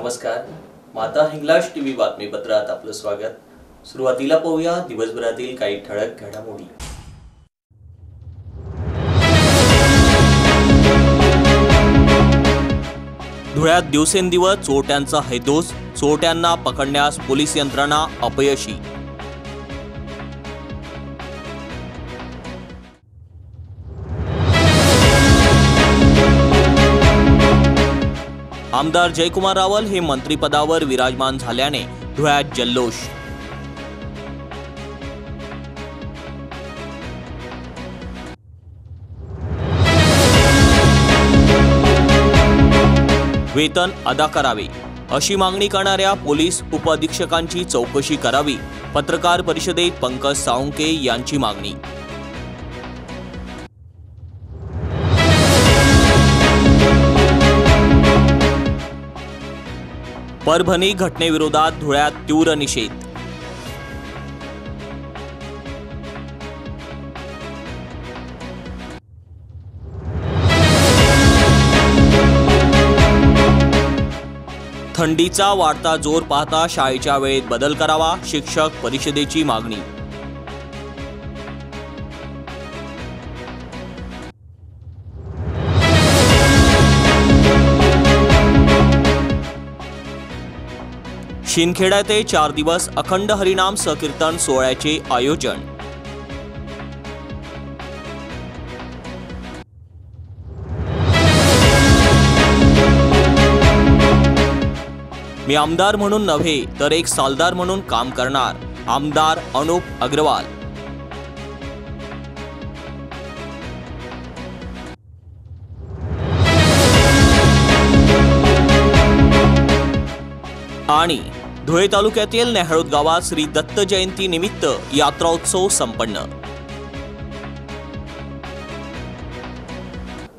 नमस्कार, माता हिंगलाज टीव्ही बातमीपत्रात आपलं स्वागत। सुरुवातीला पाहूया दिवसभरातील काही ठळक घडामोडी। धुळ्यात दिवसेंदिवस चोरट्यांचा हैदोस, चोरट्यांना पकडण्यास पोलीस यंत्रणा अपयशी। आमदार जयकुमार रावल हे मंत्रिपदावर विराजमान झाल्याने धुळ्यात जल्लोष। वेतन अदा करावे अशी मागणी करणाऱ्या पोलीस उपअधीक्षकांची चौकशी करावी, पत्रकार परिषदेत पंकज साळुंखे यांची मागणी। परभणी घटनेविरोधात धुळ्यात तीव्र निषेध। थंडीचा वाढता जोर पाहता शाळेच्या वेळेत बदल करावा, शिक्षक परिषदेची मागणी। शिंदखेडा येथे 4 दिवस अखंड हरिनाम संकीर्तन सोहळ्याचे आयोजन। मी आमदार म्हणून नव्हे तर एक सालदार म्हणून काम करणार, आमदार अनुप अग्रवाल। आणि धुळे तालुक्यातील नेहळूत गावात श्री दत्त जयंती निमित्त यात्रा उत्सव संपन्न।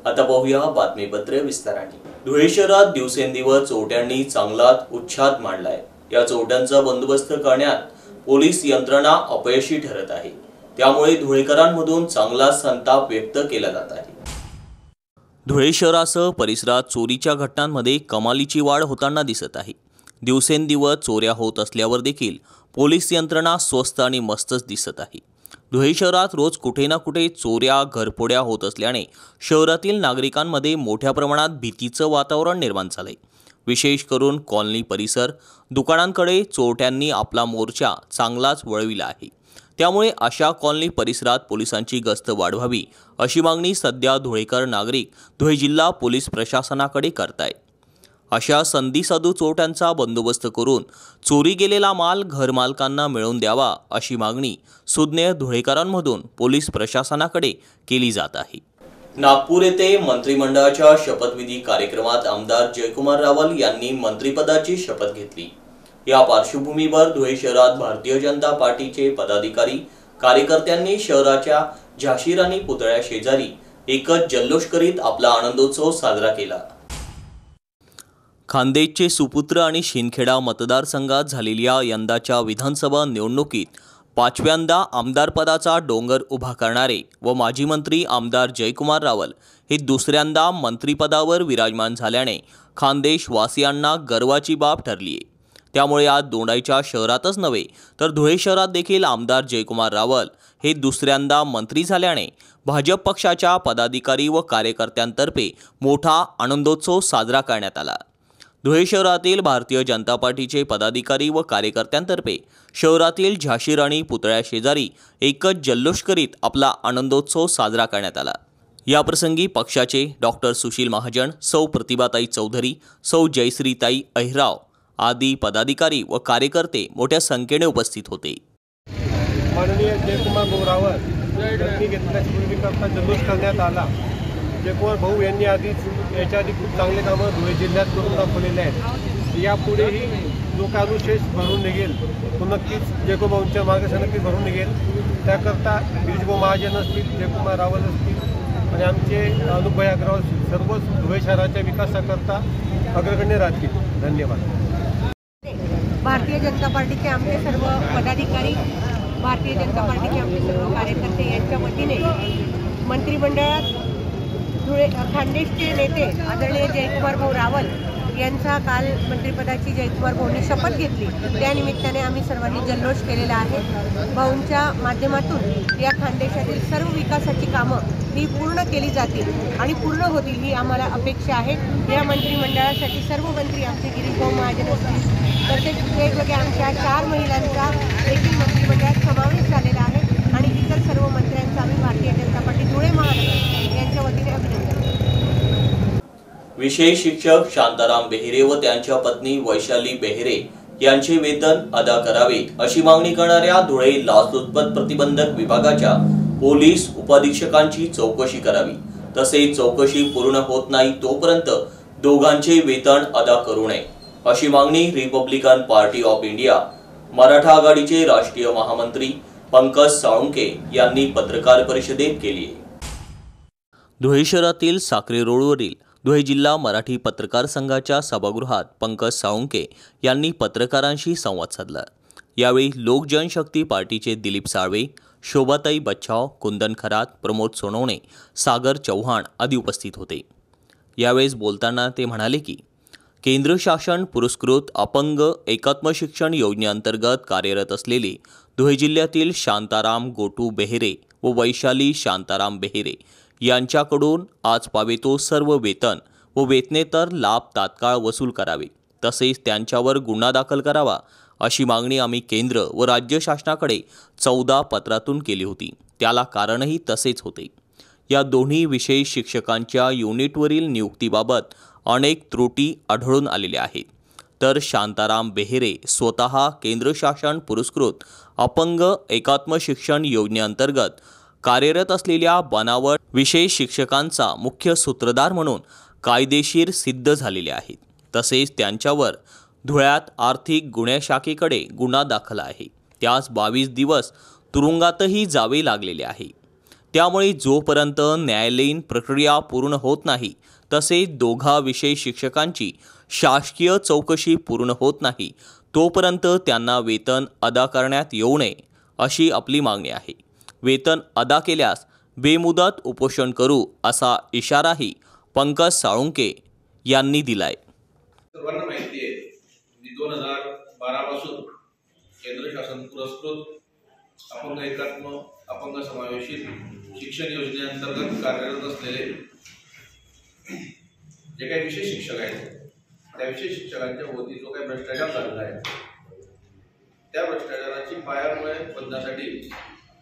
आता पाहूया बातमीपत्र विस्ताराने। धुळे शहरात दिवसेंदिवस चोरट्यांनी चांगलाच उच्छाद मांडलाय। या चोरट्यांचा बंदोबस्त करण्यात पोलीस यंत्रणा अपयशी ठरत आहे, त्यामुळे धुळेकरांमधून चांगला संताप व्यक्त केला जात आहे। धुळे शहरासह परिसरात चोरीच्या घटनांमध्ये कमालीची वाढ होताना दिसत आहे। दिवसेंदिवस चोऱ्या होत असल्यावर देखील पोलीस यंत्रणा स्वस्त आणि मस्तच दिसत आहे। धुळे शहरात रोज कुठे ना कुठे चोऱ्या घरफोड्या होत असल्याने शहरातील नागरिकांमध्ये मोठ्या प्रमाणात भीतीचं वातावरण निर्माण झालंय। विशेष करून कॉलनी परिसर, दुकानांकडे चोरट्यांनी आपला मोर्चा चांगलाच वळविला आहे। त्यामुळे अशा कॉलनी परिसरात पोलिसांची गस्त वाढवावी अशी मागणी सध्या धुळेकर नागरिक धुळे जिल्हा पोलीस प्रशासनाकडे करतायत। अशा संधीसाधू चोरट्यांचा बंदोबस्त करून चोरी गेलेला माल घरमालकांना मिळवून द्यावा अशी मागणी सुज्ञ धुळेकरांमधून पोलीस प्रशासनाकडे केली जात आहे। नागपूर येथे मंत्रिमंडळाच्या शपथविधी कार्यक्रमात आमदार जयकुमार रावल यांनी मंत्रिपदाची शपथ घेतली। या पार्श्वभूमीवर धुळे शहरात भारतीय जनता पार्टीचे पदाधिकारी कार्यकर्त्यांनी शहराच्या झाशी राणी पुतळ्या शेजारी एकच जल्लोष करीत आपला आनंदोत्सव साजरा केला। खान्देशचे सुपुत्र आणि शिंदखेडा मतदारसंघात झालेल्या यंदाच्या विधानसभा निवडणुकीत 5व्यांदा आमदारपदाचा डोंगर उभा करणारे व माजी मंत्री आमदार जयकुमार रावल हे दुसऱ्यांदा मंत्रिपदावर विराजमान झाल्याने खान्देश वासियांना गर्वाची बाब ठरली आहे। त्यामुळे आज दोंडाईच्या शहरातच नव्हे तर धुळे शहरात देखील आमदार जयकुमार रावल हे दुसऱ्यांदा मंत्री झाल्याने भाजप पक्षाच्या पदाधिकारी व कार्यकर्त्यांतर्फे मोठा आनंदोत्सव साजरा करण्यात आला। धुळे शहरातील भारतीय जनता पार्टीचे पदाधिकारी व कार्यकर्त्यांतर्फे शहरातील झाशी राणी पुतळ्या शेजारी एकच जल्लोष करीत आपला आनंदोत्सव साजरा करण्यात आला। याप्रसंगी पक्षाचे डॉक्टर सुशील महाजन, सौ प्रतिभाताई चौधरी, सौ जयश्रीताई अहिराव आदी पदाधिकारी व कार्यकर्ते मोठ्या संख्येने उपस्थित होते। माननीय जयकुमार रावल यांनी घेतल्याचा जल्लोष करण्यात आला। जयकुमार भाऊ यांनी याच्या आधी खूप चांगले कामं धुळे जिल्ह्यात करून दाखवलेले आहेत। यापुढेही जो काही अनुशेष भरून निघेल तो नक्कीच जयकुमार भाऊंच्या मार्गदर्शनाने नक्कीच भरून निघेल। त्याकरता गिरीशभाऊ महाजन असतील, जयकुमार रावल असतील आणि आमचे अनुपभाई अग्रवाल सर्वच धुळे शहराच्या विकासाकरता अग्रगण्य राहतील। धन्यवाद। भारतीय जनता पार्टीचे आमचे सर्व पदाधिकारी, भारतीय जनता पार्टीचे आमचे सर्व कार्यकर्ते यांच्या वतीने मंत्रिमंडळात धुळे खान्देशचे नेते आदरणीय जयकुमार भाऊ रावल यांचा काल मंत्रिपदाची जयकुमार भाऊंनी शपथ घेतली, त्या निमित्ताने आम्ही सर्वांनी जल्लोष केलेला आहे। भाऊंच्या माध्यमातून या खानदेशातील सर्व विकासाची कामं ही पूर्ण केली जातील आणि पूर्ण होतील ही आम्हाला अपेक्षा आहे। या मंत्रिमंडळासाठी सर्व मंत्री आमचे गिरीश भाऊ महाजन असतील, तसेच वेगवेगळ्या आमच्या 4 महिलांचा देखील मंत्रिमंडळात समावेश झालेला आहे आणि इतर सर्व मंत्र्यांचा आम्ही भारतीय जनता पार्टी धुळे महानगर यांच्या वतीने अभिनंदन करतो। विशेष शिक्षक शांताराम बेहेरे व त्यांच्या पत्नी वैशाली बेहेरे यांचे वेतन अदा करावे अशी मागणी करणाऱ्या धुळे लाचलुचपत प्रतिबंधक विभागाच्या पोलीस उपअधीक्षकांची चौकशी करावी, तसेच चौकशी पूर्ण होत नाही तोपर्यंत दोघांचे वेतन अदा करू नये अशी मागणी Republican party of India Maratha आघाडीचे राष्ट्रीय महामंत्री पंकज साळुंके यांनी पत्रकार परिषदेत केली आहे। धुळे शहरातील साक्री रोडवरील धुळे जिल्हा मराठी पत्रकार संघाच्या सभागृहात पंकज साळुंके यांनी पत्रकारांशी संवाद साधला। यावेळी लोक जनशक्ती पार्टीचे दिलीप साळवे, शोभाताई बच्छाव, कुंदन खरात, प्रमोद सोनवणे, सागर चव्हाण आदी उपस्थित होते। यावेळेस बोलताना ते म्हणाले की केंद्र शासन पुरस्कृत अपंग एकात्म शिक्षण योजनेअंतर्गत कार्यरत असलेले धुळे जिल्ह्यातील शांताराम गोटू बेहेरे व वैशाली शांताराम बेहेरे यांच्याकडून आज पावेतो सर्व वेतन व वेतनेतर लाभ तात्काळ वसूल करावे, तसेच त्यांच्यावर गुन्हा दाखल करावा अशी मागणी आम्ही केंद्र व राज्य शासनाकडे 14 पत्रातून केली होती। त्याला कारणही तसेच होते। या दोन्ही विशेष शिक्षकांच्या युनिटवरील नियुक्तीबाबत अनेक त्रुटी आढळून आलेल्या आहेत। तर शांताराम बेहेरे स्वतः केंद्र शासन पुरस्कृत अपंग एकात्म शिक्षण योजनेअंतर्गत कार्यरत असलेल्या बनावट विशेष शिक्षकांचा मुख्य सूत्रधार म्हणून कायदेशीर सिद्ध झालेले आहेत। तसेच त्यांच्यावर धुळ्यात आर्थिक गुन्हे शाखेकडे गुन्हा दाखल आहे। त्यास 22 दिवस तुरुंगातही जावे लागलेले आहे। त्यामुळे जोपर्यंत न्यायालयीन प्रक्रिया पूर्ण होत नाही, तसेच दोघा विशेष शिक्षकांची शासकीय चौकशी पूर्ण होत नाही, तोपर्यंत त्यांना वेतन अदा करण्यात येऊ नये अशी आपली मागणी आहे। वेतन अदा केल्यास बेमुदत उपोषण करू असा इशाराही पंकज साळुंके यांनी दिलाय। सर्वांना माहिती आहे की 2012 पासून केंद्र शासन पुरस्कृत अपंग समावेशित शिक्षण योजनेअंतर्गत कार्यरत असलेले जे काही विशेष शिक्षक आहेत, त्या विशेष शिक्षकांच्या वतीने जो काही भ्रष्टाचार झालेला आहे, त्या भ्रष्टाचाराची पायामुळे बदलण्यासाठी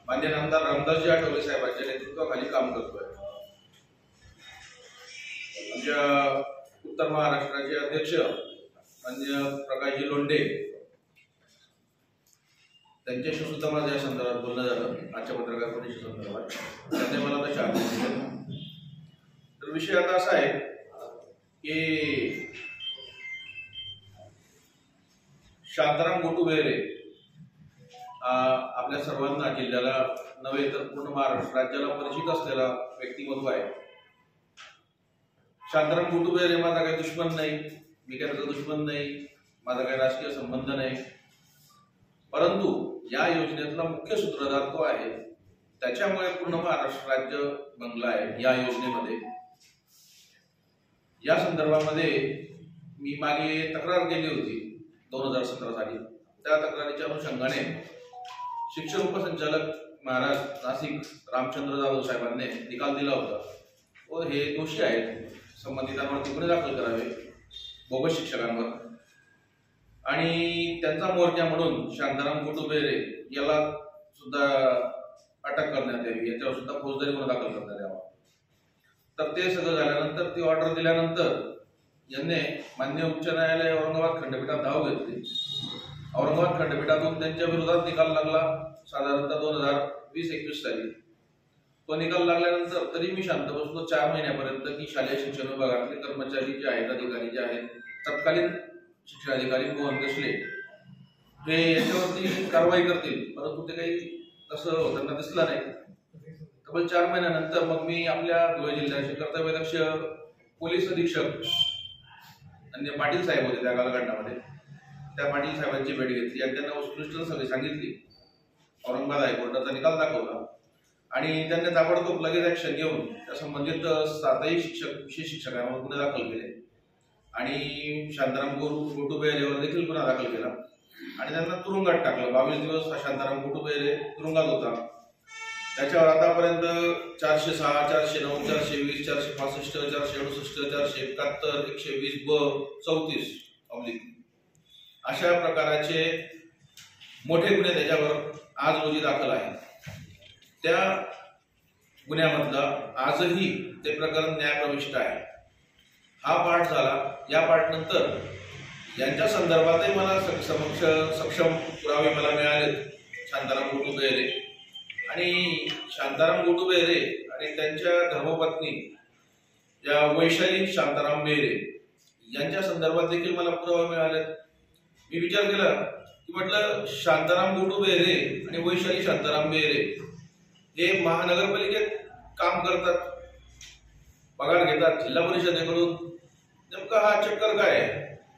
माननीय आमदार रामदासजी आठवले साहेबांच्या नेतृत्वाखाली काम करतोय। आमच्या उत्तर महाराष्ट्राचे अध्यक्ष माननीय प्रकाशजी लोंढे त्यांच्याशी सुद्धा माझ्या या संदर्भात बोलणं झालं, आजच्या पत्रकार परिषदेच्या संदर्भात। त्यांनी मला तशा आदेश दिले। तर विषय आता असा आहे की शांताराम गोटू बेहेरे आपल्या सर्वांना जिल्ह्याला नव्हे तर पूर्ण महाराष्ट्र राज्याला परिचित असलेला व्यक्तिमत्व आहे। शांताराम गोटू बेहेरे माझा काही दुश्मन नाही, मी काय त्याचा दुश्मन नाही, माझा काही राजकीय संबंध नाही, परंतु या योजनेतला मुख्य सूत्रधार तो आहे। त्याच्यामुळे पूर्ण महाराष्ट्र राज्य बंगला आहे या योजनेमध्ये। या संदर्भामध्ये मी मागे तक्रार केली होती 2017 साली। त्या तक्रारीच्या अनुषंगाने शिक्षण उपसंचालक महाराज नाशिक रामचंद्र जाधव साहेबांनी निकाल दिला होता व हे दोषी आहेत, संबंधितांवर गुन्हे दाखल करावे बोगस शिक्षकांवर, आणि त्यांचा मोर्चा म्हणून शांताराम गोटू बेहेरे याला सुद्धा अटक करण्यात यावी, याच्यावर सुद्धा फौजदारी गुन्हा दाखल करण्यात यावा। तर ते सगळं झाल्यानंतर ती ऑर्डर दिल्यानंतर यांनी मान्य उच्च न्यायालय औरंगाबाद खंडपीठात धाव घेतली। औरंगाबाद खंडपीठातून त्यांच्या विरोधात निकाल लागला साधारणतः 2020-21 साली। तो निकाल लागल्यानंतर तरी मी शांत बसलो 4 महिन्यापर्यंत की शालेय शिक्षण विभागातले कर्मचारी जे आहेत, अधिकारी जे आहेत, तत्कालीन शिक्षण अधिकारी मोहन देशले हे याच्यावरती कारवाई करतील, परंतु ते काही तसं होताना दिसलं नाही। तब्बल 4 महिन्यानंतर मग मी आपल्या धुळे जिल्ह्याचे कर्तव्यदक्ष पोलीस अधीक्षक आणि पाटील साहेब होते त्या कालखंडामध्ये, त्या पाटील साहेबांची भेट घेतली आणि त्यांना वस्तुनिष्ठ सगळी सांगितली। औरंगाबाद हायकोर्टाचा निकाल दाखवला आणि त्यांनी ताबडतोब लगेच ऍक्शन घेऊन त्या संबंधित 7 शिक्षक विशेष शिक्षकांवर गुन्हे दाखल केले आणि शांताराम गोटुबेरेवर देखील गुन्हा दाखल केला आणि त्यांना तुरुंगात टाकलं। 22 दिवस हा शांताराम गोटुबेरे तुरुंगात होता। त्याच्यावर आतापर्यंत 406, 409, 420, 465, 468, 471, 120 34 ऑब्लिक अशा प्रकारचे मोठे गुन्हे त्याच्यावर आज रोजी दाखल आहेत। त्या गुन्ह्यामधला आजही ते प्रकरण न्यायप्रविष्ट आहे। हा पाठ झाला। या पाठ नंतर यांच्या संदर्भातही मला सक्षम पुरावे मला मिळाले। शांताराम गोटुबेरे आणि शांताराम गोटुबेरे आणि त्यांच्या धर्मपत्नी या वैशाली शांताराम बेरे यांच्या संदर्भात देखील मला पुरावे मिळाले। मी विचार केला की म्हटलं शांताराम गोटुबेरे आणि वैशाली शांताराम बेरे हे महानगरपालिकेत काम करतात, पगार घेतात जिल्हा परिषदेकडून, नेमका हा चक्कर काय आहे?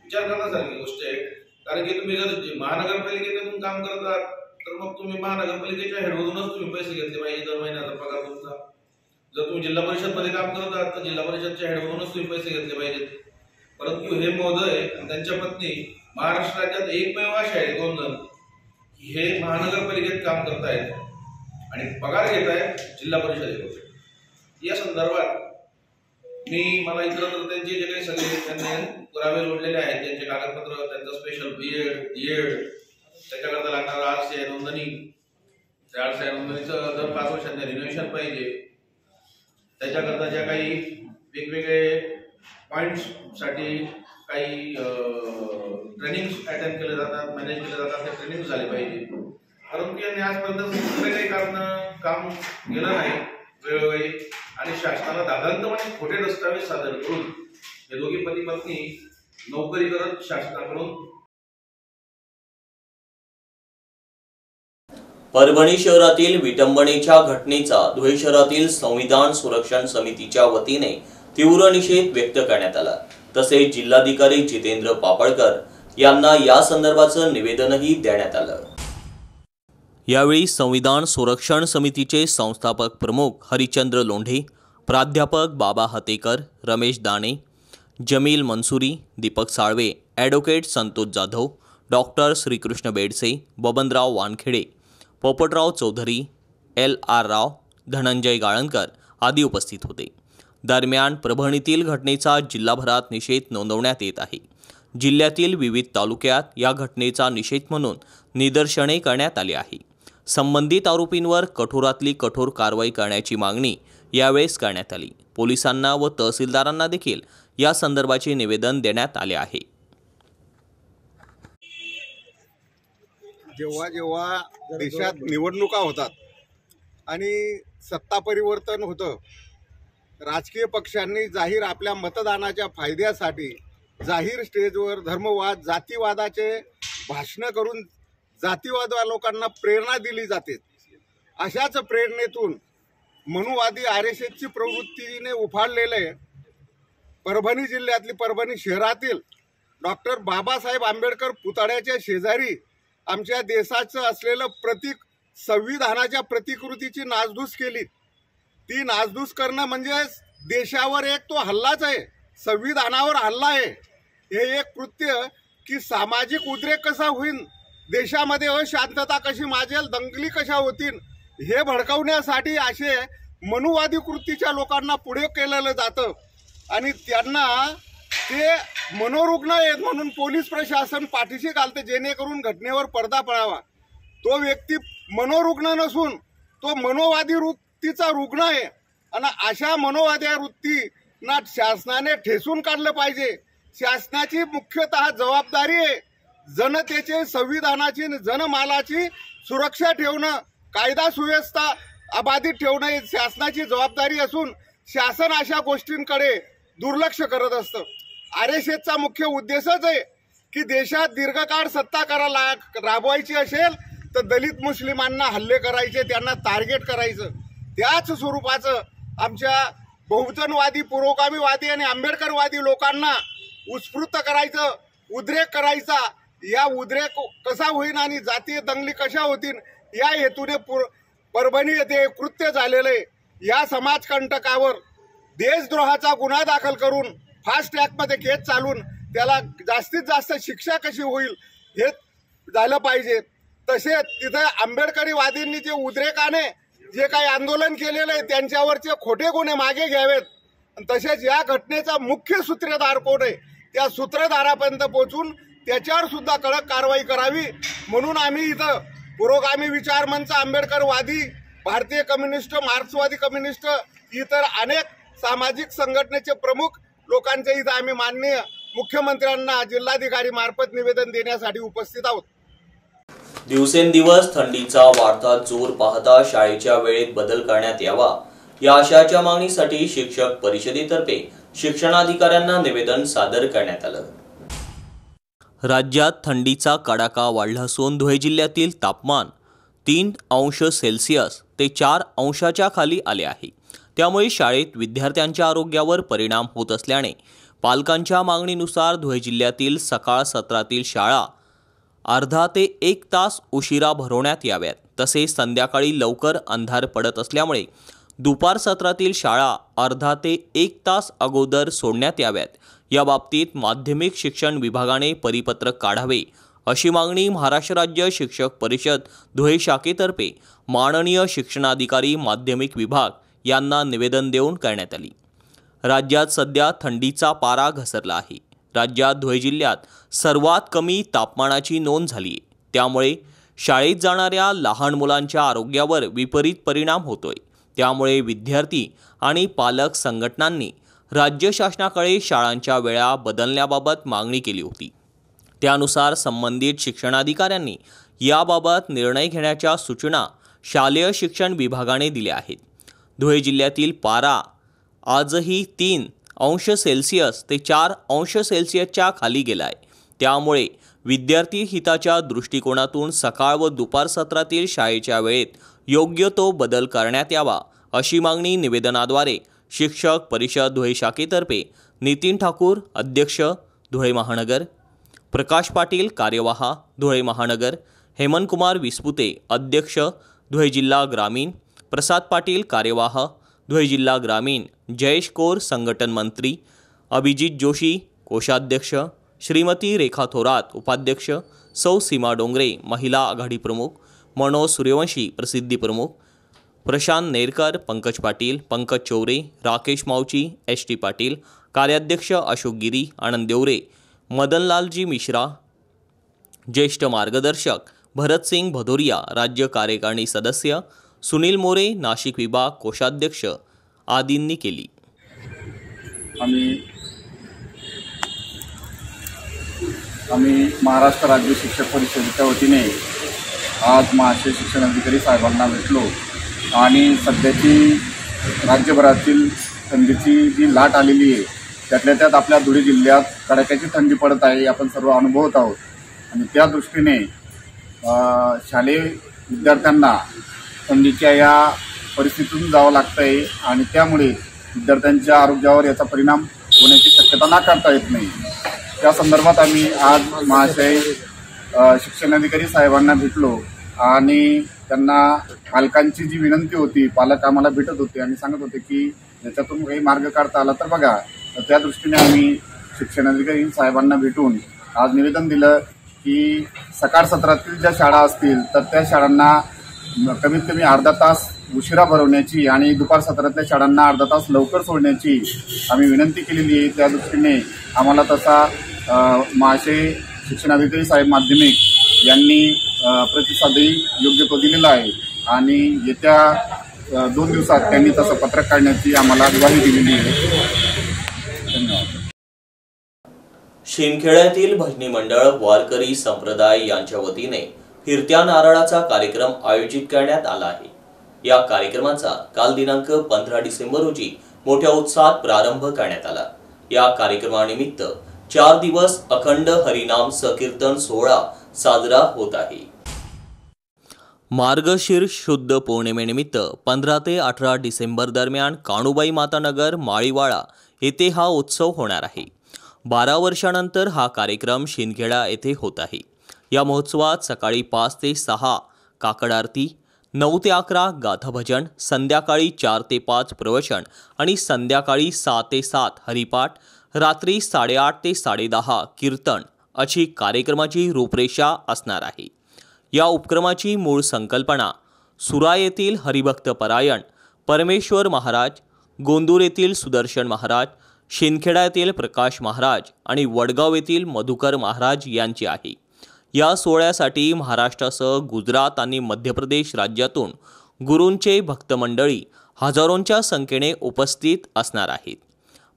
विचार करण्यासारखी गोष्ट आहे। कारण की तुम्ही जर महानगरपालिकेतून काम करतात तर मग तुम्ही महानगरपालिकेच्या हेडमधूनच तुम्ही पैसे घेतले पाहिजे दर महिन्याचा पगार तुमचा। जर तुम्ही जिल्हा परिषद मध्ये काम करत आहात तर जिल्हा परिषदच्या हेडमधूनच तुम्ही पैसे घेतले पाहिजेत। परंतु हे महोदय आणि त्यांच्या पत्नी महाराष्ट्र राज्यात एकमेव असे आहे 2 जण हे महानगरपालिकेत काम करतायत आणि पगार घेत आहेत जिल्हा परिषदेकडून। या संदर्भात मला इतर त्यांचे जे काही सगळे त्यांनी पुरावे जोडलेले आहेत, त्यांचे कागदपत्र, त्यांचं स्पेशल बीएड, त्याच्याकरता लागणारा RCI नोंदणी, त्या RCI नोंदणीचं दर 5 वर्षांनी रिन्युएशन पाहिजे, त्याच्याकरता ज्या काही वेगवेगळे पॉइंट्स साठी काही ट्रेनिंग अटेंड केले जातात, मॅनेज केले जातात, ते ट्रेनिंग झाले पाहिजे। परंतु यांनी आजपर्यंत दुसरे काही काम केलं नाही वेळोवेळी आणि शासनाला दादांतपणे खोटे दस्तावेज सादर करून हे दोघी पती पत्नी नोकरी करत शासनाकडून। परभणी शहरातील विटंबनेच्या घटनेचा धुळे शहरातील संविधान सुरक्षण समितीच्या वतीने तीव्र निषेध व्यक्त करण्यात आला। तसेच जिल्हाधिकारी जितेंद्र पापळकर यांना या संदर्भाचं निवेदनही देण्यात आलं। यावेळी संविधान सुरक्षण समितीचे संस्थापक प्रमुख हरिचंद्र लोंढे, प्राध्यापक बाबा Hatekar, Ramesh Dane, Jamil Mansuri, Deepak Salve, advocate Santosh Jadhav, doctor Shrikrishna Bedse, Babanrao Wankhede, Popatrao Chaudhari, LR Rao, Dhananjay Galankar आदी उपस्थित होते। दरम्यान परभणीतील घटनेचा जिल्हाभरात निषेध नोंदवण्यात येत आहे। जिल्ह्यातील विविध तालुक्यात या घटनेचा निषेध म्हणून निदर्शने करण्यात आली आहे। संबंधित आरोपींवर कठोरातली कठोर कारवाई करण्याची मागणी यावेळेस करण्यात आली। पोलिसांना व तहसीलदारांना देखील या संदर्भाचे निवेदन देण्यात आले आहे। जेव्हा जेव्हा देशात निवडणुका होतात आणि सत्ता परिवर्तन होतं, राजकीय पक्षांनी जाहीर आपल्या मतदानाच्या फायद्यासाठी जाहीर स्टेजवर धर्मवाद, जातीवादाचे भाषणं करून जातीवाद लोकांना प्रेरणा दिली जाते। अशाच प्रेरणेतून मनुवादी RSSची प्रवृत्तीने उफाळलेले परभणी जिल्ह्यातली परभणी शहरातील डॉक्टर बाबासाहेब आंबेडकर पुतळ्याच्या शेजारी आमच्या देशाचं असलेलं प्रतीक संविधानाच्या प्रतिकृतीची नासधूस केली। ती नासधूस करणं म्हणजे देशावर एक तो हल्लाच आहे, संविधानावर हल्ला आहे। हे एक कृत्य की सामाजिक उद्रेक कसा होईल, देशामध्ये अशांतता कशी माजेल, दंगली कशा होतील हे भडकवण्यासाठी असे मनुवादी कृतीच्या लोकांना पुढे केलेलं जातं आणि त्यांना ते मनोरुग्ण आहेत म्हणून पोलीस प्रशासन पाठीशी घालते जेणेकरून घटनेवर पडदा पडावा। तो व्यक्ती मनोरुग्ण नसून तो मनोवादी वृत्तीचा रुग्ण आहे आणि अशा मनोवादी वृत्तींना शासनाने ठेसून काढलं पाहिजे। शासनाची मुख्यतः जबाबदारी आहे जनतेचे संविधानाची जनमालाची सुरक्षा ठेवणं, कायदा सुव्यवस्था अबाधित ठेवणं ही शासनाची जबाबदारी असून शासन अशा गोष्टींकडे दुर्लक्ष करत असतं। RSSचा मुख्य उद्देशच आहे की देशात दीर्घकाळ सत्ता राबवायची असेल तर दलित मुस्लिमांना हल्ले करायचे, त्यांना टार्गेट करायचं। त्याच स्वरूपाचं आमच्या बहुजनवादी, पुरोगामीवादी आणि आंबेडकरवादी लोकांना उत्स्फूर्त करायचं, उद्रेक करायचा। या उद्रेक कसा होईल आणि जातीय दंगली कशा होतील या हेतूने परभणी येथे कृत्य झालेले या समाजकंटकावर देशद्रोहाचा गुन्हा दाखल करून फास्ट ट्रॅकमध्ये केस चालून त्याला जास्तीत जास्त शिक्षा कशी होईल हे झालं पाहिजे। तसेच तिथे आंबेडकरीवादींनी जे उद्रेकाने जे काही आंदोलन केलेलं आहे त्यांच्यावरचे खोटे गुन्हे मागे घ्यावेत। तसेच या घटनेचा मुख्य सूत्रधार कोण आहे त्या सूत्रधारापर्यंत पोहोचून त्याच्यावर सुद्धा कडक कारवाई करावी म्हणून आम्ही इथं पुरोगामी विचार मंच, आंबेडकरवादी, भारतीय कम्युनिस्ट, मार्क्सवादी कम्युनिस्ट, इतर अनेक सामाजिक संघटनेचे प्रमुख लोकांचे इथं आम्ही माननीय मुख्यमंत्र्यांना जिल्हाधिकारी मार्फत निवेदन देण्यासाठी उपस्थित आहोत। दिवसेंदिवस थंडीचा वाढता जोर पाहता शाळेच्या वेळेत बदल करण्यात यावा या आशयाच्या मागणीसाठी शिक्षक परिषदेतर्फे शिक्षणाधिकाऱ्यांना निवेदन सादर करण्यात आलं। राज्यात थंडीचा कडाका वाढला असून धुळे जिल्ह्यातील तापमान 3 अंश सेल्सिअस ते 4 अंशाच्या खाली आले आहे। त्यामुळे शाळेत विद्यार्थ्यांच्या आरोग्यावर परिणाम होत असल्याने पालकांच्या मागणीनुसार धुळे जिल्ह्यातील सकाळ सत्रातील शाळा अर्धा ते 1 तास उशिरा भरवण्यात याव्यात। तसेच संध्याकाळी लवकर अंधार पडत असल्यामुळे दुपार सत्रातील शाळा अर्धा ते 1 तास अगोदर सोडण्यात याव्यात। या बाबतीत माध्यमिक शिक्षण विभागाने परिपत्रक काढावे अशी मागणी महाराष्ट्र राज्य शिक्षक परिषद धुळे शाखेतर्फे माननीय शिक्षणाधिकारी माध्यमिक विभाग यांना निवेदन देऊन करण्यात आली। राज्यात सध्या थंडीचा पारा घसरला आहे। राज्यात धुळे जिल्ह्यात सर्वात कमी तापमानाची नोंद झाली आहे। त्यामुळे शाळेत जाणाऱ्या लहान मुलांच्या आरोग्यावर विपरीत परिणाम होतोय। त्यामुळे विद्यार्थी आणि पालक संघटनांनी राज्य शासनाकडे शाळांच्या वेळा बदलण्याबाबत मागणी केली होती। त्यानुसार संबंधित शिक्षणाधिकाऱ्यांनी याबाबत निर्णय घेण्याच्या सूचना शालेय शिक्षण विभागाने दिल्या आहेत। धुळे जिल्ह्यातील पारा आजही 3 अंश सेल्सिअस ते 4 अंश सेल्सिअसच्या खाली गेला आहे। त्यामुळे विद्यार्थी हिताच्या दृष्टिकोनातून सकाळ व दुपार सत्रातील शाळेच्या वेळेत योग्य तो बदल करण्यात यावा अशी मागणी निवेदनाद्वारे शिक्षक परिषद धुळे शाखेतर्फे नितीन ठाकूर अध्यक्ष धुळे महानगर, प्रकाश पाटील कार्यवाह धुळे महानगर, हेमंत कुमार विस्पुते अध्यक्ष धुळे जिल्हा ग्रामीण, प्रसाद पाटील कार्यवाह धुळे जिल्हा ग्रामीण, जयेश कोर संघटन मंत्री, अभिजित जोशी कोषाध्यक्ष, श्रीमती रेखा थोरात उपाध्यक्ष, सौ सीमा डोंगरे महिला आघाडी प्रमुख, मनोज सूर्यवंशी प्रसिद्धी प्रमुख, प्रशांत नेरकर, पंकज पाटील, पंकज चौरे, राकेश मावची, एस.टी. पाटील, कार्याध्यक्ष अशोक गिरी, आनंद देवरे, मदनलालजी मिश्रा, ज्येष्ठ मार्गदर्शक भरतसिंग भदोरिया, राज्य कार्यकारिणी सदस्य सुनील मोरे, नाशिक विभाग कोषाध्यक्ष आदींनी केली। आम्ही महाराष्ट्र राज्य शिक्षक परिषदेच्या वतीने आज महाशय शिक्षण अधिकारी साहेबांना भेटलो आणि सध्याची राज्यभरातील थंडीची जी लाट आलेली आहे त्यातल्या त्यात आपल्या धुळे जिल्ह्यात कडाक्याची थंडी पडत आहे, आपण सर्व अनुभवत आहोत। आणि त्या दृष्टीने शालेय विद्यार्थ्यांना थंडीच्या या परिस्थितीतून जावं लागतं आहे आणि त्यामुळे विद्यार्थ्यांच्या आरोग्यावर याचा परिणाम होण्याची शक्यता नाकारता येत नाही। त्या संदर्भात आम्ही आज महाशय शिक्षणाधिकारी साहेबांना भेटलो आणि त्यांना पालकांची जी विनंती होती, पालक आम्हाला भेटत होते आणि सांगत होते की याच्यातून काही मार्ग काढता आला तर बघा। तर त्या दृष्टीने आम्ही शिक्षणाधिकारी साहेबांना भेटून आज निवेदन दिलं की सकाळ सत्रातील ज्या शाळा असतील तर त्या शाळांना कमीत कमी अर्धा तास उशिरा भरवण्याची आणि दुपार सत्रातल्या शाळांना अर्धा तास लवकर सोडण्याची आम्ही विनंती केलेली आहे। त्या दृष्टीने आम्हाला तसा महाशय शिक्षणाधिकारी साहेब माध्यमिक यांनी प्रतिसादही योग्य तो दिलेला आहे आणि येत्या 2 दिवसात त्यांनी तसं पत्रक काढण्याची आम्हाला ग्वाही दिलेली आहे। धन्यवाद। शिंदखेड्यातील भजनी मंडळ वारकरी संप्रदाय यांच्या वतीने फिरत्या नारळाचा कार्यक्रम आयोजित करण्यात आला आहे। या कार्यक्रमाचा काल दिनांक 15 डिसेंबर रोजी मोठ्या उत्साहात प्रारंभ करण्यात आला। या कार्यक्रमानिमित्त 4 दिवस अखंड हरिनाम संकीर्तन सोहळा साजरा होत आहे। मार्गशीर्ष शुद्ध पौर्णिमेनिमित्त 15 ते 18 डिसेंबर दरम्यान काणूबाई मातानगर माळीवाडा येथे हा उत्सव होणार आहे। 12 वर्षांनंतर हा कार्यक्रम शिंदखेडा येथे होत आहे। या महोत्सवात सकाळी 5 ते 6 काकड आरती, 9 ते 11 गाथा भजन, संध्याकाळी 4 ते 5 प्रवचन आणि संध्याकाळी 6 ते 7 हरिपाठ, रात्री 8:30 ते 10:30 कीर्तन अशी कार्यक्रमाची रूपरेषा असणार आहे। या उपक्रमाची मूळ संकल्पना सुरा येथील हरिभक्त परायण परमेश्वर महाराज, गोंदूर येथील सुदर्शन महाराज, शिंदखेडा येथील प्रकाश महाराज आणि वडगाव येथील मधुकर महाराज यांची आहे। या सोहळ्यासाठी महाराष्ट्रासह गुजरात आणि मध्य प्रदेश राज्यातून गुरूंचे भक्तमंडळी हजारोंच्या संख्येने उपस्थित असणार आहेत।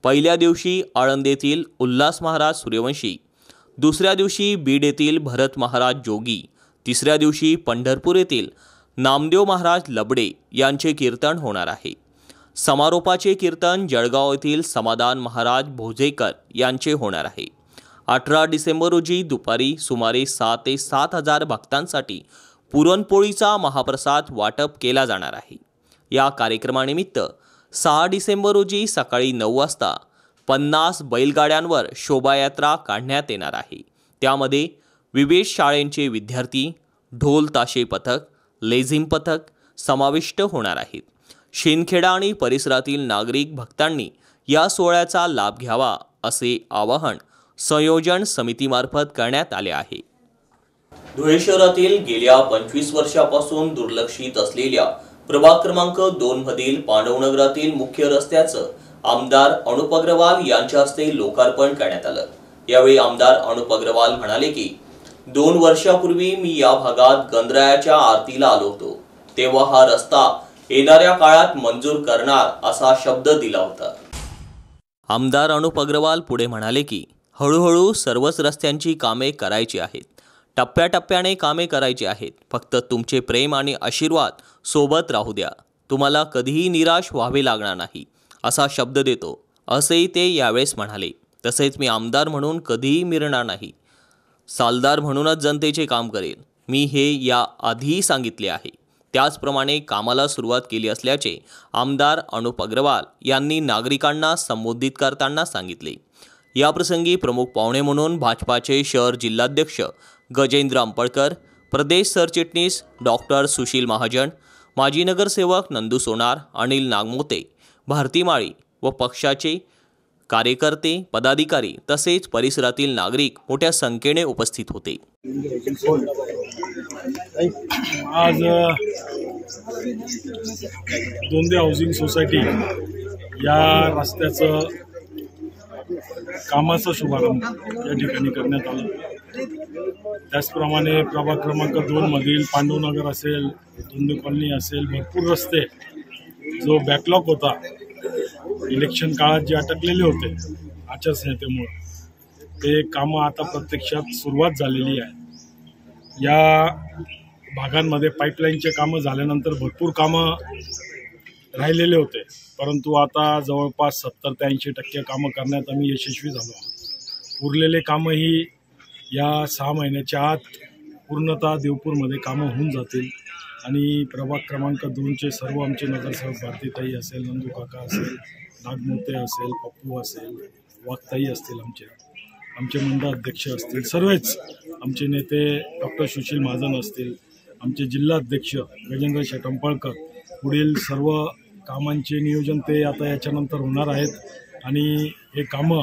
पहिल्या दिवशी आळंद येथील उल्हास महाराज सूर्यवंशी, दुसऱ्या दिवशी बीड येथील भरत महाराज जोगी, तिसऱ्या दिवशी पंढरपूर येथील नामदेव महाराज लबडे यांचे कीर्तन होणार आहे। समारोपाचे कीर्तन जळगाव येथील समाधान महाराज भोजेकर यांचे होणार आहे। 18 डिसेंबर रोजी दुपारी सुमारे 6 ते 7,000 भक्तांसाठी पुरणपोळीचा महाप्रसाद वाटप केला जाणार आहे। या कार्यक्रमानिमित्त 6 डिसेंबर रोजी सकाळी 9 वाजता 50 बैलगाड्यांवर शोभायात्रा काढण्यात येणार आहे। त्यामध्ये विविध शाळेंचे विद्यार्थी, ढोल ताशे पथक, लेझिम पथक समाविष्ट होणार आहेत। शिंदखेडा आणि परिसरातील नागरिक भक्तांनी या सोहळ्याचा लाभ घ्यावा असे आवाहन संयोजन समितीमार्फत करण्यात आले आहे। धुळे शहरातील गेल्या 25 वर्षापासून दुर्लक्षित असलेल्या प्रभाग क्रमांक 2 मधील पांडवनगरातील मुख्य रस्त्याचं आमदार अनुप अग्रवाल यांच्या हस्ते लोकार्पण करण्यात आलं। यावेळी आमदार अनुप अग्रवाल म्हणाले की 2 वर्षापूर्वी मी या भागात गणरायाच्या आरतीला आलो होतो, तेव्हा हा रस्ता येणाऱ्या काळात मंजूर करणार असा शब्द दिला होता। आमदार अनुप अग्रवाल पुढे म्हणाले की हळूहळू सर्वच रस्त्यांची कामे करायची आहेत, टप्प्याटप्प्याने कामे करायची आहेत। फक्त तुमचे प्रेम आणि आशीर्वाद सोबत राहू द्या, तुम्हाला कधीही निराश व्हावे लागणार नाही असा शब्द देतो असेही ते यावेळेस म्हणाले। तसेच मी आमदार म्हणून कधीही मिरणार नाही, सालदार म्हणूनच जनतेचे काम करेल, मी हे या आधीही सांगितले आहे। त्याचप्रमाणे कामाला सुरुवात केली असल्याचे आमदार अनुप अग्रवाल यांनी नागरिकांना संबोधित करताना सांगितले। याप्रसंगी प्रमुख पाहुणे म्हणून भाजपाचे शहर जिल्हाध्यक्ष गजेंद्र अंपळकर, प्रदेश सरचिटणीस डॉक्टर सुशील महाजन, माजी नगरसेवक नंदू सोनार, अनिल नागमोते, भारती माळी व पक्षाचे कार्यकर्ते, पदाधिकारी तसेच परिसरातील नागरिक मोठ्या संख्येने उपस्थित होते। आज दोंदे हाऊसिंग सोसायटी या रस्त्याचं कामाचा शुभारंभ या ठिकाणी करण्यात आला। त्याचप्रमाणे प्रभाग क्रमांक 2 मधील पांडवनगर असेल, दोंदे कॉलनी असेल, भरपूर रस्ते जो बॅकलॉग होता इलेक्शन काळात जे अटकलेले होते आचारसंहितेमुळे, ते कामं आता प्रत्यक्षात सुरुवात झालेली आहे। या भागांमध्ये पाईपलाईनचे कामं झाल्यानंतर भरपूर कामं राहिलेले होते, परंतु आता जवळपास 70 ते 80% कामं करण्यात आम्ही यशस्वी झालो आहोत। उरलेले कामंही या 6 महिन्याच्या आत पूर्णतः देवपूरमध्ये कामं होऊन जातील आणि प्रभाग क्रमांक 2चे सर्व आमचे नगरसेवक भारतीताई असेल, नंदू काका असेल, नागमोते असेल, पप्पू असेल, वाघताई असतील, आमचे मंडळ अध्यक्ष असतील, सर्वच आमचे नेते डॉक्टर सुशील महाजन असतील, आमचे जिल्हाध्यक्ष गजेंद्र शेटंपळकर, पुढील सर्व कामांचे नियोजन ते आता याच्यानंतर होणार आहेत आणि हे कामं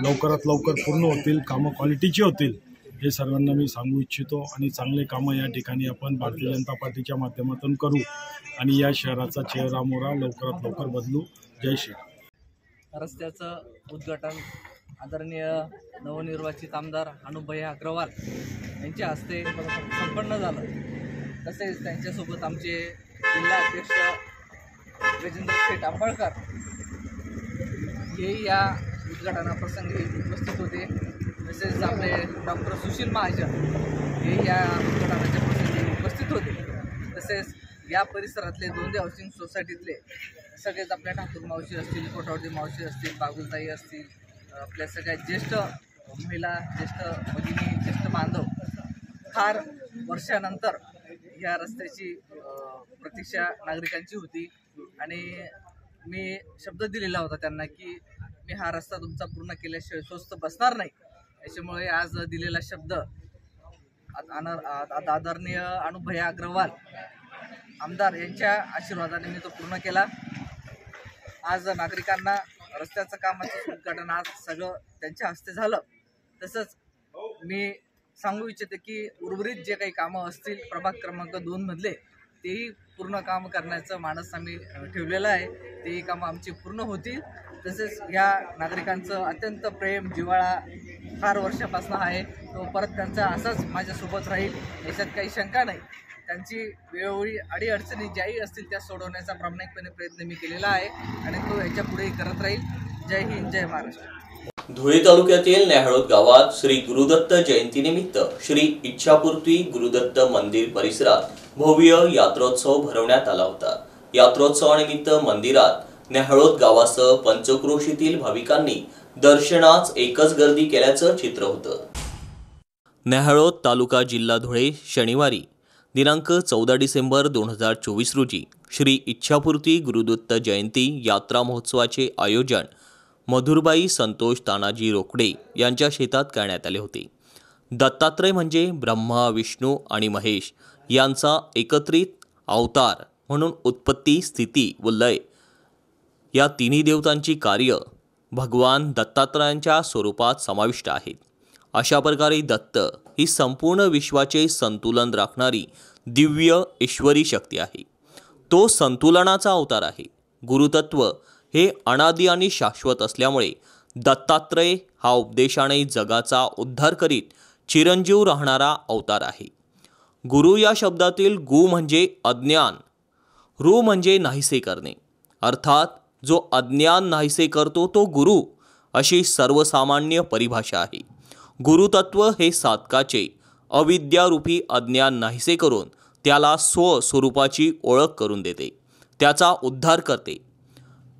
लवकरात लवकर पूर्ण होतील, कामं क्वालिटीची होतील हे सर्वांना मी सांगू इच्छितो आणि चांगले कामं या ठिकाणी आपण भारतीय जनता पार्टीच्या माध्यमातून करू आणि या शहराचा चेहरा मोहरा लवकरात लवकर बदलू। जय श्री राम। रस्त्याचं उद्घाटन आदरणीय नवनिर्वाचित आमदार अनुपभाई अग्रवाल यांच्या हस्ते संपन्न झालं। तसेच त्यांच्यासोबत आमचे जिल्हाध्यक्ष गजेंद्र शेठ अंबळकर हे या उद्घाटनाप्रसंगी उपस्थित होते। तसेच आपले डॉक्टर सुशील महाजन हे या उद्घाटनाच्या प्रसंगी उपस्थित होते। तसेच या परिसरातले दोंदे हाऊसिंग सोसायटीतले सगळेच आपल्या ठाकूर मावशी असतील, कोठावडी मावशी असतील, बागुलताई असतील, आपल्या सगळ्या ज्येष्ठ महिला, ज्येष्ठ भगिनी, ज्येष्ठ बांधव फार वर्षानंतर या रस्त्याची प्रतीक्षा नागरिकांची होती आणि मी शब्द दिलेला होता त्यांना की मी हा रस्ता तुमचा पूर्ण केल्याशिवाय स्वस्त बसणार नाही। त्याच्यामुळे आज दिलेला शब्द आदरणीय अनुपभाई अग्रवाल आमदार यांच्या आशीर्वादाने मी तो पूर्ण केला। आज नागरिकांना रस्त्याचं कामाचं उद्घाटन आज सगळं त्यांच्या हस्ते झालं. तसंच मी सांगू इच्छिते की उर्वरित जे काही कामं असतील प्रभाग क्रमांक 2 मधले तेही पूर्ण काम करण्याचं मानस आम्ही ठेवलेलं आहे. तेही कामं आमची पूर्ण होतील. तसेच या नागरिकांचं अत्यंत प्रेम जिव्हाळा फार वर्षापासून आहे, तो परत त्यांचा असाच माझ्यासोबत राहील याच्यात काही शंका नाही. त्यांची वेळोवेळी अडीअडचणी ज्याही असतील त्या सोडवण्याचा प्रामाणिकपणे प्रयत्न मी केलेला आहे आणि तो याच्या पुढेही करत राहील. जय हिंद, जय महाराष्ट्र. धुळे तालुक्यातील न्याहळोद गावात श्री गुरुदत्त जयंतीनिमित्त श्री इच्छापूर्ती गुरुदत्त मंदिर परिसरात भव्य यात्रोत्सव भरवण्यात आला होता. यात्रोत्सवानिमित्त मंदिरात न्याहळोद गावासह पंचक्रोशीतील भाविकांनी दर्शनास एकच गर्दी केल्याचं चित्र होतं. न्याहळोद तालुका जिल्हा धुळे शनिवारी दिनांक 14 डिसेंबर 2024 रोजी श्री इच्छापूर्ती गुरुदत्त जयंती यात्रा महोत्सवाचे आयोजन मधुरबाई संतोष तानाजी रोकडे यांच्या शेतात करण्यात आले होते. दत्तात्रय म्हणजे ब्रह्मा विष्णू आणि महेश यांचा एकत्रित अवतार म्हणून उत्पत्ती स्थिती व लय या तिन्ही देवतांची कार्य भगवान दत्तात्रयांच्या स्वरूपात समाविष्ट आहेत. अशा प्रकारे दत्त ही संपूर्ण विश्वाचे संतुलन राखणारी दिव्य ईश्वरी शक्ती आहे. तो संतुलनाचा अवतार आहे. गुरुतत्व हे अनादी आणि शाश्वत असल्यामुळे दत्तात्रय हा उपदेशाने जगाचा उद्धार करीत चिरंजीव राहणारा अवतार आहे. गुरु या शब्दातील गु म्हणजे अज्ञान, रू म्हणजे नाहीसे करणे, अर्थात जो अज्ञान नाहीसे करतो तो गुरु अशी सर्वसामान्य परिभाषा आहे. गुरुतत्व हे साधकाचे अविद्यारूपी अज्ञान नाहीसे करून त्याला स्वस्वरूपाची ओळख करून देते, त्याचा उद्धार करते.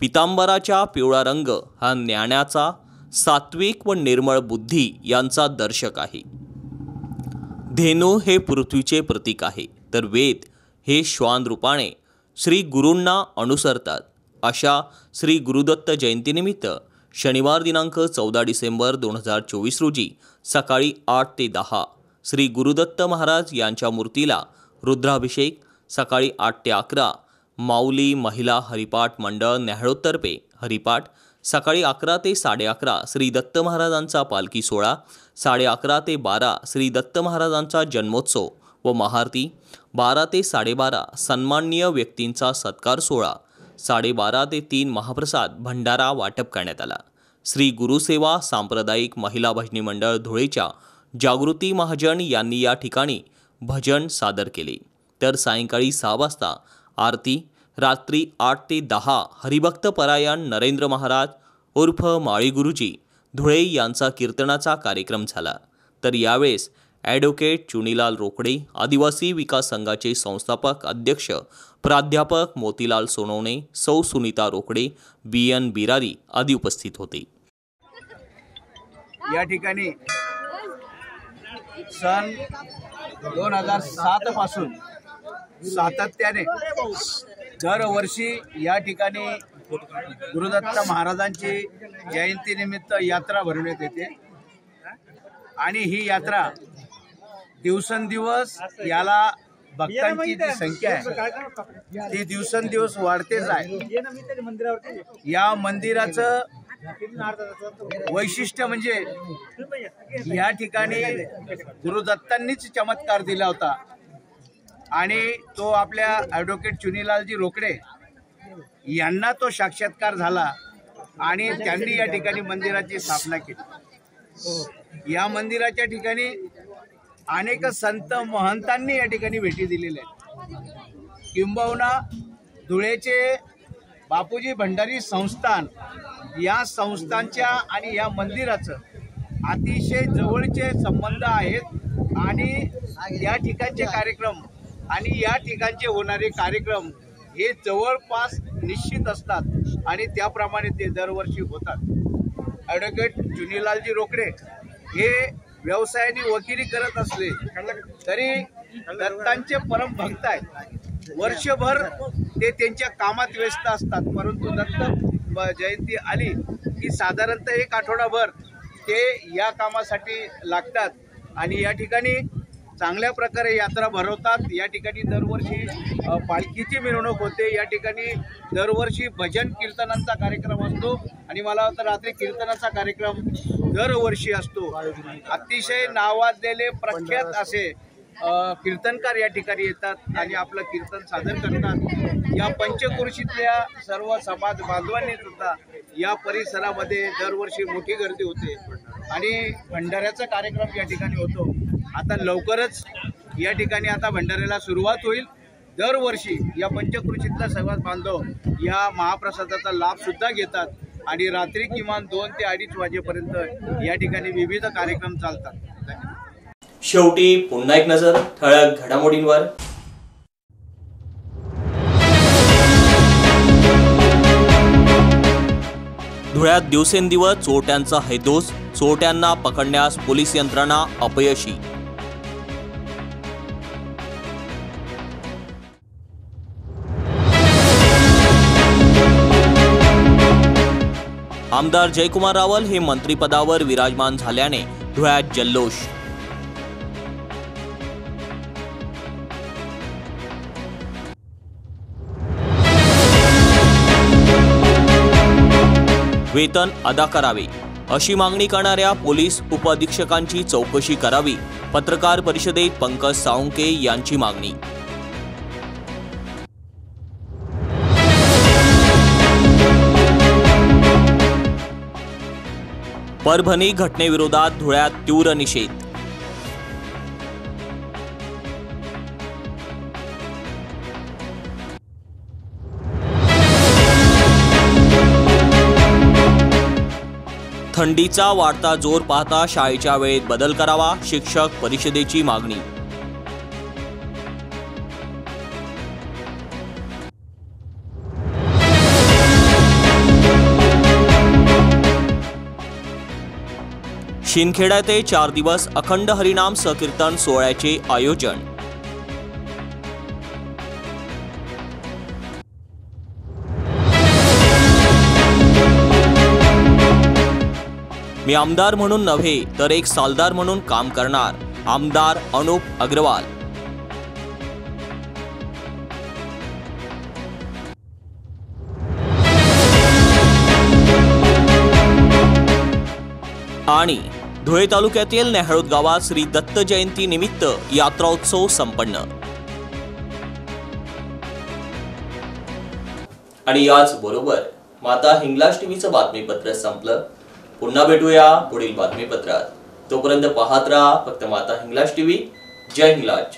पितांबराचा पिवळा रंग हा ज्ञानाचा, सात्विक व निर्मळ बुद्धी यांचा दर्शक आहे. धेनू हे पृथ्वीचे प्रतीक आहे, तर वेद हे श्वान रूपाने श्री गुरूंना अनुसरतात. अशा श्री गुरुदत्त जयंतीनिमित्त शनिवार दिनांक 14 डिसेंबर 2024 रोजी सकाळी 8 ते 10 श्री गुरुदत्त महाराज यांच्या मूर्तीला रुद्राभिषेक, सकाळी 8 ते 11 माऊली महिला हरिपाठ मंडळ न्याहळोदतर्फे हरिपाठ, सकाळी 11 ते 11:30 श्री दत्त महाराजांचा पालखी सोहळा, 11:30 ते 12 श्री दत्त महाराजांचा जन्मोत्सव व महाआरती, 12 ते 12:30 सन्माननीय व्यक्तींचा सत्कार सोहळा, 12:30 ते 3 महाप्रसाद भंडारा वाटप करण्यात आला. श्री गुरुसेवा सांप्रदायिक महिला भजनी मंडळ धुळेच्या जागृती महाजन यांनी या ठिकाणी भजन सादर केले. तर सायंकाळी 6 वाजता आरती, रात्री 8 ते 10 हरिभक्त परायण नरेंद्र महाराज उर्फ माळी गुरुजी धुळे यांचा कीर्तनाचा कार्यक्रम झाला. तर यावेळेस ॲडव्होकेट चुनीलाल रोकडे, आदिवासी विकास संघाचे संस्थापक अध्यक्ष प्राध्यापक मोतीलाल सोनवणे, सौ सुनीता रोकडे, BN बिरारी आदी उपस्थित होते. या ठिकाणी सन 2007 पासून सातत्याने दरवर्षी या ठिकाणी गुरुदत्त महाराजांची जयंतीनिमित्त यात्रा भरवण्यात येते आणि ही यात्रा दिवसेंदिवस याला भक्तांची जी संख्या आहे ती दिवसेंदिवस वाढतेच आहे. या मंदिराचं वैशिष्ट्य म्हणजे या ठिकाणी गुरुदत्तांनीच चमत्कार दिला होता आणि तो आपल्या ॲडव्होकेट चुनीलालजी रोकडे यांना तो साक्षात्कार झाला आणि त्यांनी या ठिकाणी मंदिराची स्थापना केली. या मंदिराच्या ठिकाणी अनेक संत महंतांनी या ठिकाणी भेटी दिलेल्या आहेत. किंबहुना धुळेचे बापूजी भंडारी संस्थान या संस्थांच्या आणि या मंदिराचं अतिशय जवळचे संबंध आहेत आणि या ठिकाणचे कार्यक्रम आणि या ठिकाणचे होणारे कार्यक्रम हे जवळपास निश्चित असतात आणि त्याप्रमाणे ते दरवर्षी होतात. ॲडव्होकेट चुनीलालजी रोकडे हे व्यवसायाने वकिली करत असले तरी दत्तांचे परमभक्त आहेत. वर्षभर ते त्यांच्या कामात व्यस्त असतात, परंतु दत्त जयंती आली की साधारणतः 1 आठवडाभर ते या कामासाठी लागतात आणि या ठिकाणी चांगल्या प्रकारे यात्रा भरवतात। या ठिकाणी दरवर्षी पालखीची मिरवणूक होते। या ठिकाणी दरवर्षी भजन कीर्तनांचा कार्यक्रम असतो आणि मला वाटतं रात्री कीर्तनाचा कार्यक्रम दरवर्षी असतो। अतिशय नावाजलेले प्रख्यात असे कीर्तनकार या ठिकाणी येतात आणि आपलं कीर्तन सादर करतात। या पंचक्रोशीतल्या सर्व समाज बांधवांनी सुद्धा या परिसरामध्ये दरवर्षी मोठी गर्दी होते आणि भंडाऱ्याचा कार्यक्रम या ठिकाणी होतो। आता लवकरच या ठिकाणी आता भंडाऱ्याला सुरुवात होईल। दरवर्षी या पंचक्रोशीतला समाज बांधव या महाप्रसादाचा लाभ सुद्धा घेतात आणि रात्री किमान 2 ते 2:30 वाजेपर्यंत या ठिकाणी विविध कार्यक्रम चालतात। शेवटी पुन्हा एक नजर ठळक घडामोडींवर। धुळ्यात दिवसेंदिवस चोरट्यांचा हैदोस, चोरट्यांना पकडण्यास पोलीस यंत्रणा अपयशी। आमदार जयकुमार रावल हे मंत्रिपदावर विराजमान झाल्याने धुळ्यात जल्लोष। वेतन अदा करावे अशी मागणी करणाऱ्या पोलीस उपअधीक्षकांची चौकशी करावी। पत्रकार परिषदेत पंकज साळुंके यांची मागणी। परभणी घटनेविरोधात धुळ्यात तीव्र निषेध। थंडीचा वाढता जोर पाहता शाळेच्या वेळेत बदल करावा, शिक्षक परिषदेची मागणी। शिंदखेडा येथे 4 दिवस अखंड हरिनाम संकीर्तन सोहळ्याचे आयोजन। मी आमदार म्हणून नव्हे तर एक सालदार म्हणून काम करणार, आमदार अनुप अग्रवाल। आणि धुळे तालुक्यातील नेहळोद गावात श्री दत्त जयंती निमित्त यात्रोत्सव संपन्न। आणि याच बरोबर माता हिंगलाज टीव्हीचं बातमीपत्र संपलं। पुन्हा भेटूया पुढील बातमीपत्रात। तोपर्यंत पाहत राहा फक्त माता हिंगलाज टीव्ही। जय हिंगलाज।